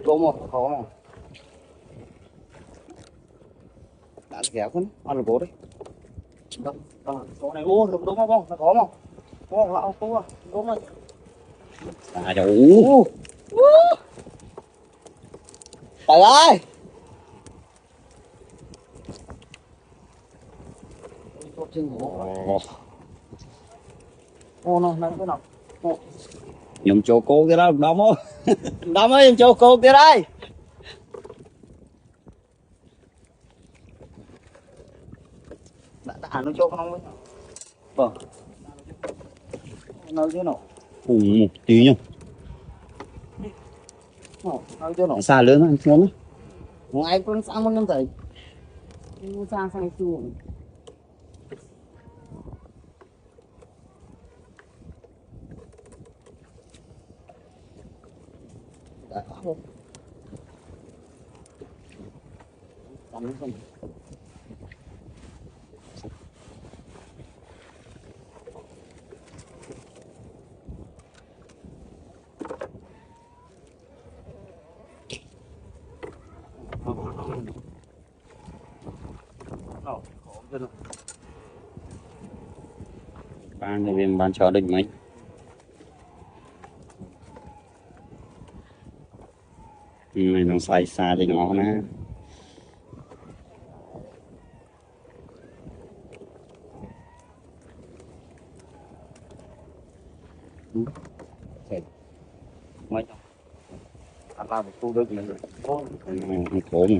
Tôm không? Khó mà. Đã kéo con, ăn được bố đấy. Chỗ này ô, đúng không? Nó có không? Ô, lão cô à, đúng rồi. À đủ. Trời ơi. Ô, nó cái nào? Dùng cho cô cái đó đóng không? Đâm ơi, cho cô kia đây. Đã nó cho không? Vâng. Nó chứ nào? Cùng một tí nhá. Nó chứ nào? Xa lớn anh xuống. Ngay con sang con năm thầy. Sang chuồng. Đã không? Không. Ban thì bên ban chờ định mấy. Này nó xài xa thì nó nè. Mấy nhóc. Anh làm một khu đất này. Khổ mà.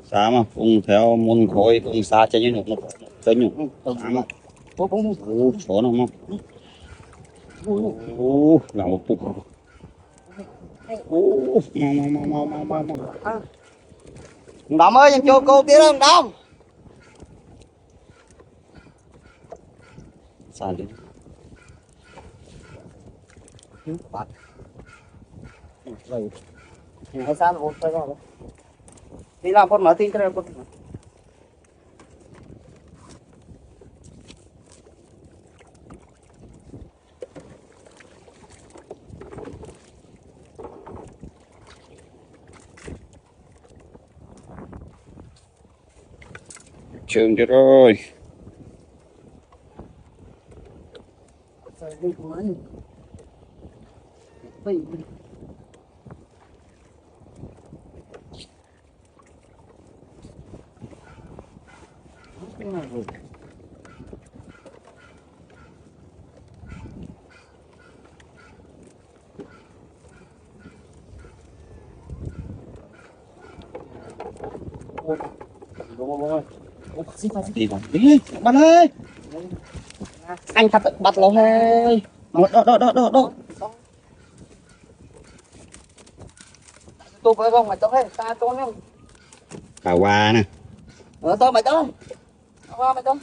Xa mà, cũng theo môn khối cũng xa cho như nó chân nhục. Xa mà. Số nó không? Là một phục. Mau. Đâm ơi, cho cô kia đó, Đâm. Xa đi. Bắt. Rồi. Hay sao nó tay rồi. Đi làm con mở tin cái này con. Trường chết rồi. Sao đi của anh. Vậy. Cái này rồi. Đi vào đi, bắt ơi. Anh thật bắt lâu hay. Đó. Tôi phải không mày tôi hay ta tôi không. Cà qua nè. Tôi mày tôi. Qua mày tôi.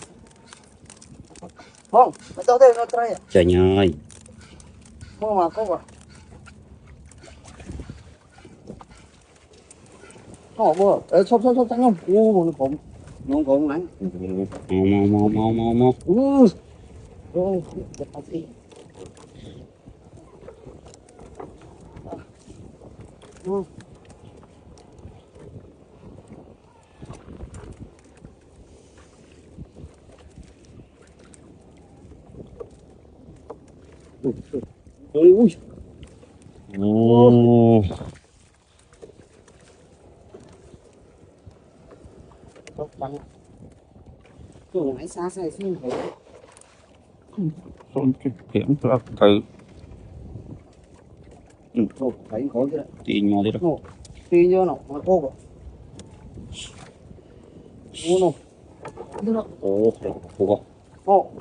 Không, mày tôi thế nó trai. Trời ơi. Không mà có quả. Không bữa. Sop trắng không? Nó khủng. Nó khủng lắm. Mau. Rồi, giật tao đi. Ui. Tốt băng. Chỗ này xa xài xin phải. Không kiểm tra thử. Thôi, thấy có cái đấy. Tí nhỏ đi đâu. Tí nhớ nó, nó cô rồi. Nó. Ồ, không. Ồ.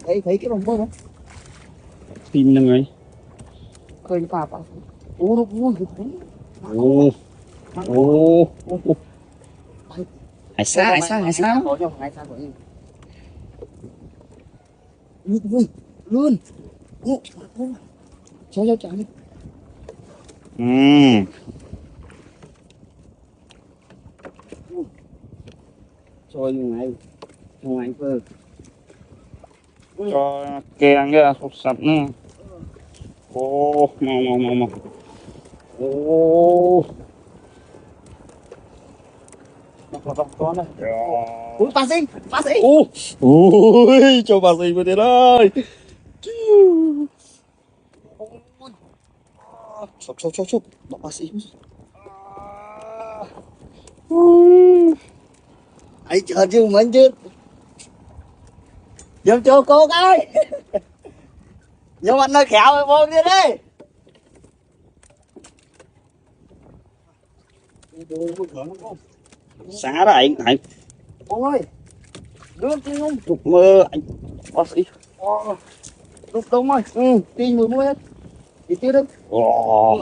Thấy cái đồng bơ không? Tin nâng ấy. Khơi bà. Nó vui cái. Ồ. Hải xa. Hai sao rồi. Vui luôn. Cho đi. Rồi ngày phơ. Cho kèn ra sụt sạch nữa. Ô, mau. Ô. Con này. Ui, phá xí. Ui, cho bà gì vậy ơi. Chụp. Đó bà gì. Ấy chờ chứ mình chứ. Dùm cho cô cái. Nhưng mà nơi khéo rồi vô đi đi. Xá đó anh. Ôi. Đưa tin không? Chụp mơ anh. Bác sĩ. Đúng rồi. Ừ, tin mùi mũi hết. Đi tiếp đi. Ồ.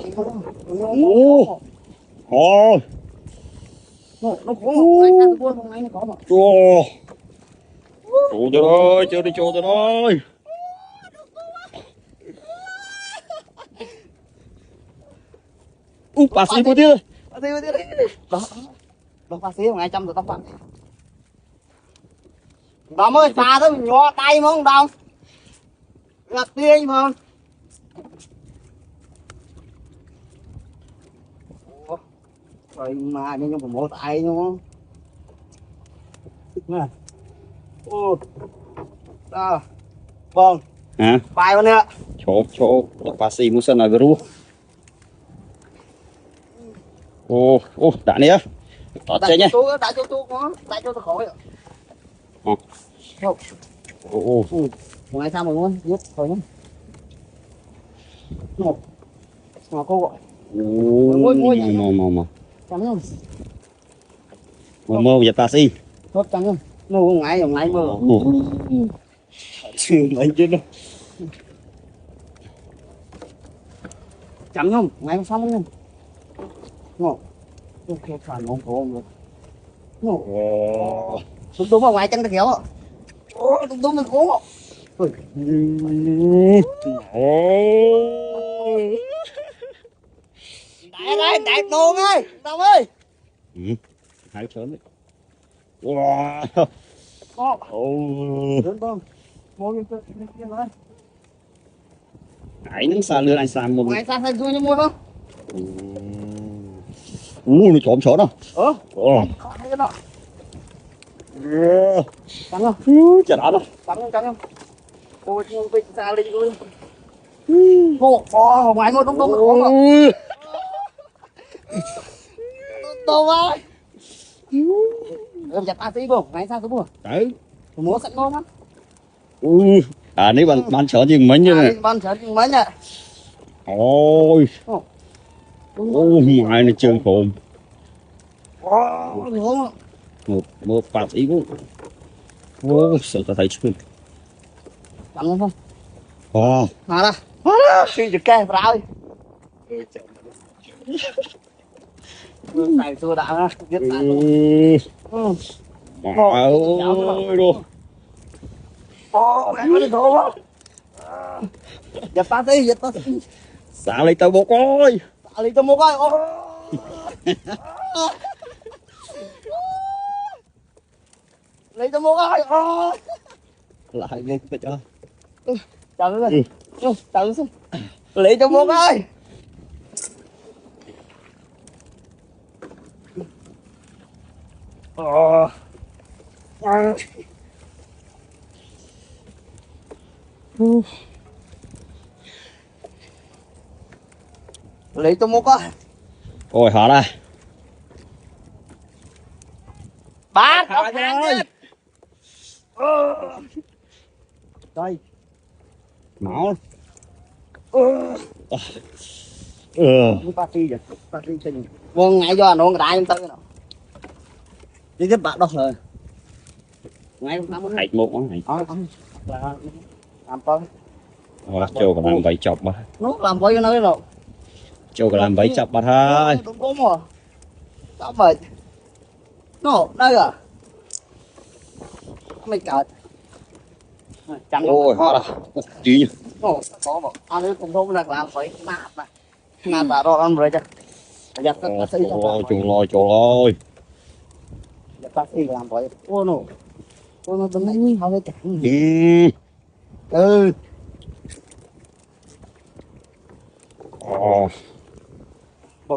Nó có anh ăn buôn không anh có mà. Chú tôi ơi, chưa đi chú tôi ơi. Bà sĩ cô chứ. Đó. Đó phá xí mà 200 rồi tao phạt. Đồng ơi, xa thôi nhỏ tay mà không đồng. Gặp tiền mà. Rồi mà nhưng mà một tay nữa. Nè. Ô. Đó. Vâng. Hả? Bài con nè. Chỗ bà sĩ mua sân này với ru. Đã nè. Tọt chơi nhé. Đã cho tôi có. Đã cho tôi khỏi. Không. Ngày sao mà luôn. Giết thôi nhá. Một. Mà cô gọi. Mơ. Chấm không? Mơ giật bà sĩ. Thôi chấm không? Ngủ ngay mơ. Chứ mấy chứ đâu. Chấm không? Ngày xong không? Ngộ. Ok, phản ông của ông rồi. Ngộ. Đúng vào ngoài chân ta kéo ạ. Đúng mình cố. Ôi. Đại đồ ơi. Đồng ơi. Hai sớm đấy. Wow. Đến không? Mua cái kia rồi. Hãy nắng xa lươn anh xa một. Ngoài xa xanh cho mua không? Nó trộm sổ đó. Có cái đó. Cắn không? Chả đã đâu. Cắn không? Ôi, vịt xa lên luôn. Ngoài ngồi đúng không? Đâu ơi. Em chặt ta tí không? Ngoài xa tôi mua. Đấy. Mua sẵn ngon lắm. Nếu bạn sợ chừng mấy như này. Bạn sợ chừng mấy nè. Ôi. Ngoài này trơn khồn. Một bạc ý cũng. Sợ ta thấy chứ. Cắn không? Hóa ra. Suy được kê vào rồi. Này xưa đã ha. Giết ta luôn. Ôi luôn. Em có được thua không? Giật ta tí. Xả lấy tao một coi. Xả lấy tao một coi. Lấy tao một coi. Lại nghe phải cho. Chào ơi. Chào ơi. Lấy tao một coi. Lấy tao một coi. Ôi hả đây. Bác ơi. Đây. Máu. Party vậy. Party sinh. Vâng ngay do nó đại em tư nào. Đi tiếp bạn đâu rồi. Ngay không Hãy một món này. Là làm tôi. Châu còn làm vậy chọc mà. Nó làm với cái nơi rồi. Châu còn làm vậy chọc mà thôi. Đúng có mà. Sao vậy? Nó đây à. Mày cợt. Chẳng Ôi hả đây. Chí nhỉ. Ồ, có một anh ấy cũng không được làm phải nạt này. Nạt đã rồi ăn rồi chứ. Giật tất cả xây Trời ơi. Giật tất cả làm vậy. Ô nó đứng đấy nhìn thôi chẳng.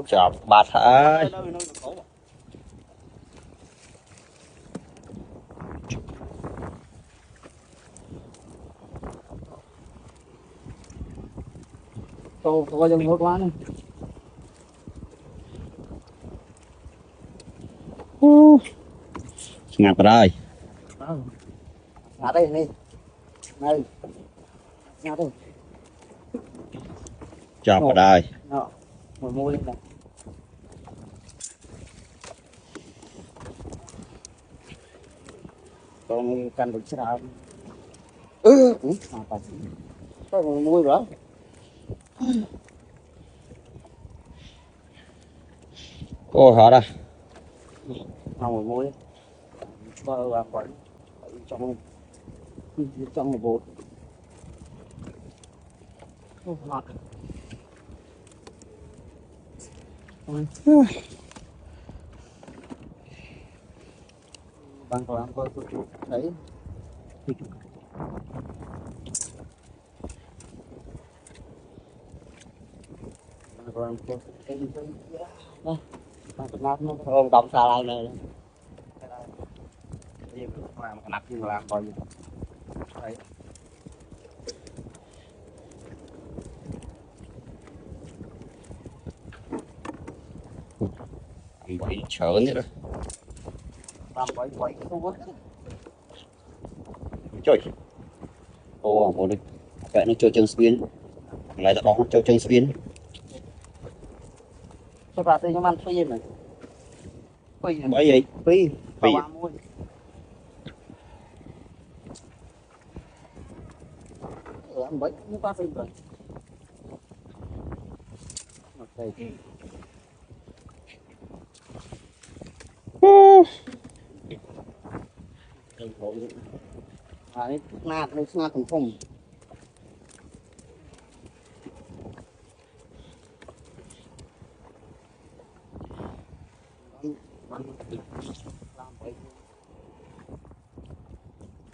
chọc bạt hả tôi dừng ngược quá này. ngạt rồi Ngã đây này. Này. Ngã đây. chọc vào đây Đó. Ngồi môi lên này. Còn cần được chứ nào. Có ngồi môi rồi. cô họ đây Ngồi môi. Cho vào quán trong một bộ. Ngọt. Bằng làm coi đấy. Còn cái đây bằng nắp nó không đóng xa lại này đây mà nắp nhưng mà làm coi gì đấy bị sợ nữa đó làm quậy không có trời ô một đi vậy nó chơi chân spin lại đó nó chơi chân spin cho bà tôi cho ăn phi này phi bởi gì phi phi ba môi ăn bấy nó ba phi rồi ok đấy nát thành phồng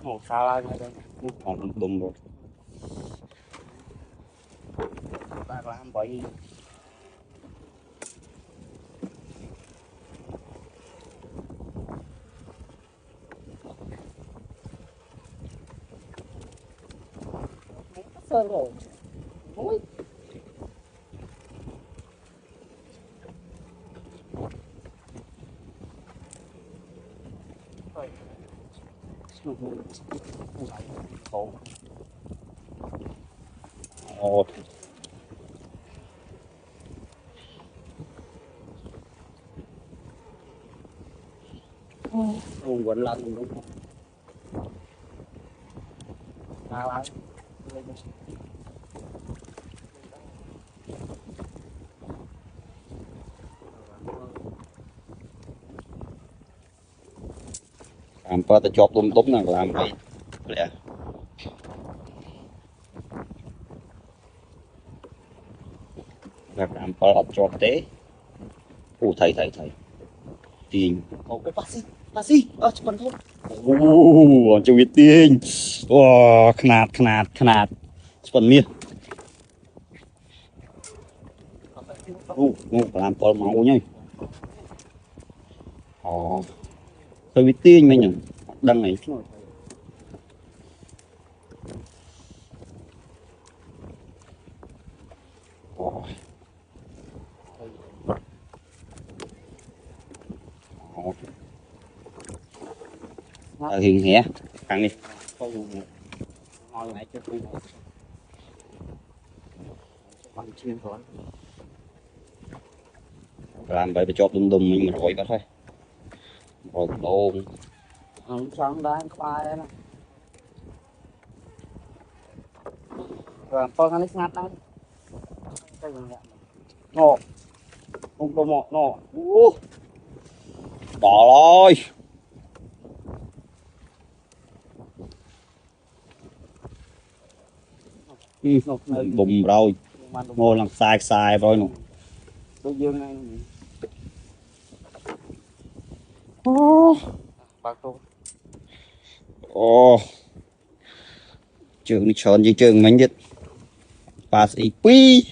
một xa lại này đây còn đùng rồi ta làm bậy sơn rồi ôi ồ không quấn lăn đúng không ta lại làm pa ta chọc đúng đúng là làm vậy lẹ làm pa chọc té thầy tiền một cái bác sĩ còn thôi cho biết tiền wow khnạt phần miên làm pa máu nhá tôi biết tiền mấy nhỉ đăng này hiền hẻ ăn đi ngon lại cho tôi bằng chiên rồi làm vậy phải cho đùng mình rồi bắt thôi rồi đôn sáng đó khoai đấy nè rồi con ăn ngắt đấy nọ không có mọ nọ bỏ rồi bùng rồi ngồi làm sai rồi nè tôi dương này bác tôi trường đi chọn gì trường mình nhất pass ý quy